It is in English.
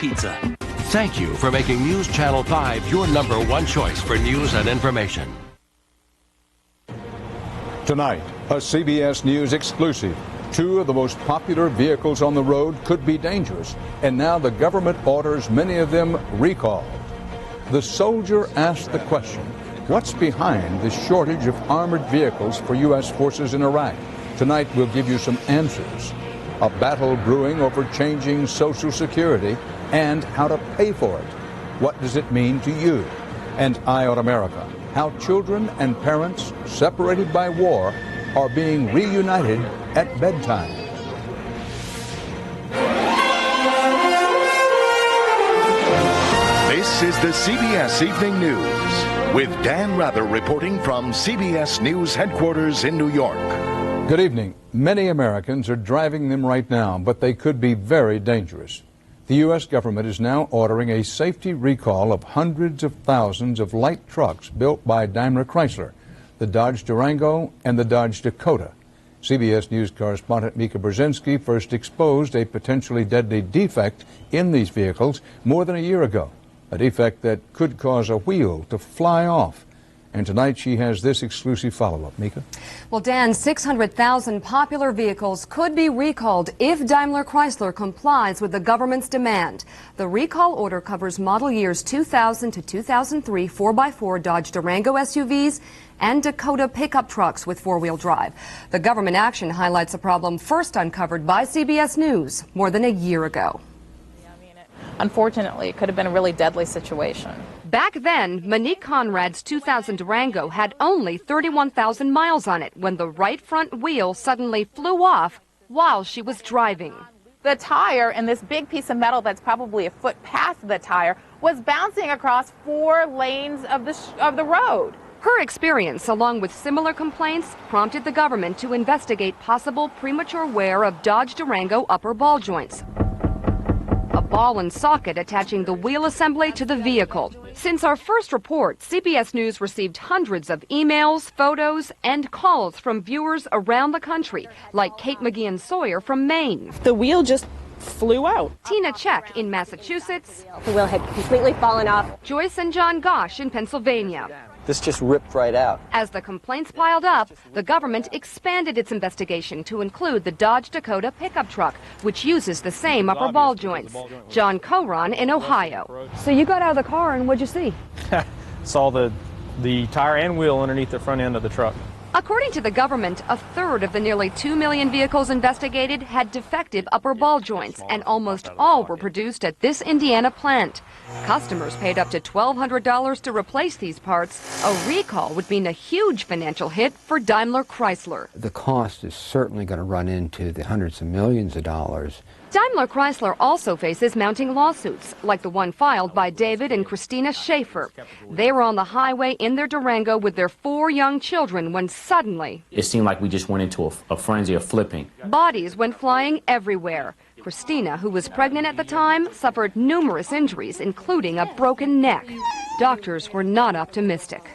pizza. Thank you for making News Channel 5 your #1 choice for news and information. Tonight, a CBS News exclusive. 2 of the most popular vehicles on the road could be dangerous, and now the government orders many of them recalled. The soldier asked the question, what's behind the shortage of armored vehicles for U.S. forces in Iraq? Tonight, we'll give you some answers. A battle brewing over changing Social Security and how to pay for it. What does it mean to you? And Eye on America, how children and parents separated by war are being reunited at bedtime. This is the CBS Evening News with Dan Rather reporting from CBS News headquarters in New York. Good evening. Many Americans are driving them right now, but they could be very dangerous. The U.S. government is now ordering a safety recall of hundreds of thousands of light trucks built by Daimler Chrysler, the Dodge Durango and the Dodge Dakota. CBS News correspondent Mika Brzezinski first exposed a potentially deadly defect in these vehicles more than a year ago, a defect that could cause a wheel to fly off. And tonight she has this exclusive follow-up. Mika? Well, Dan, 600,000 popular vehicles could be recalled if Daimler Chrysler complies with the government's demand. The recall order covers model years 2000 to 2003 4x4 Dodge Durango SUVs and Dakota pickup trucks with four-wheel drive. The government action highlights a problem first uncovered by CBS News more than a year ago. Unfortunately, it could have been a really deadly situation. Back then, Monique Conrad's 2000 Durango had only 31,000 miles on it when the right front wheel suddenly flew off while she was driving. The tire, and this big piece of metal that's probably a foot past the tire, was bouncing across 4 lanes of the road. Her experience, along with similar complaints, prompted the government to investigate possible premature wear of Dodge Durango upper ball joints, a ball and socket attaching the wheel assembly to the vehicle. Since our first report, CBS News received hundreds of emails, photos, and calls from viewers around the country, like Kate McGeehan Sawyer from Maine. The wheel just flew out. Tina Check in Massachusetts. The wheel had completely fallen off. Joyce and John Gosh in Pennsylvania. This just ripped right out. As the complaints piled up, the government expanded its investigation to include the Dodge Dakota pickup truck, which uses the same upper ball joints. John Coron in Ohio. So you got out of the car and what'd you see? Saw the tire and wheel underneath the front end of the truck. According to the government, a third of the nearly 2 million vehicles investigated had defective upper ball joints, and almost all were produced at this Indiana plant. Customers paid up to $1,200 to replace these parts. A recall would mean a huge financial hit for Daimler Chrysler. The cost is certainly going to run into the hundreds of millions of dollars. Daimler Chrysler also faces mounting lawsuits, like the one filed by David and Christina Schaefer. They were on the highway in their Durango with their 4 young children when suddenly it seemed like we just went into a frenzy of flipping. Bodies went flying everywhere. Christina, who was pregnant at the time, suffered numerous injuries, including a broken neck. Doctors were not optimistic.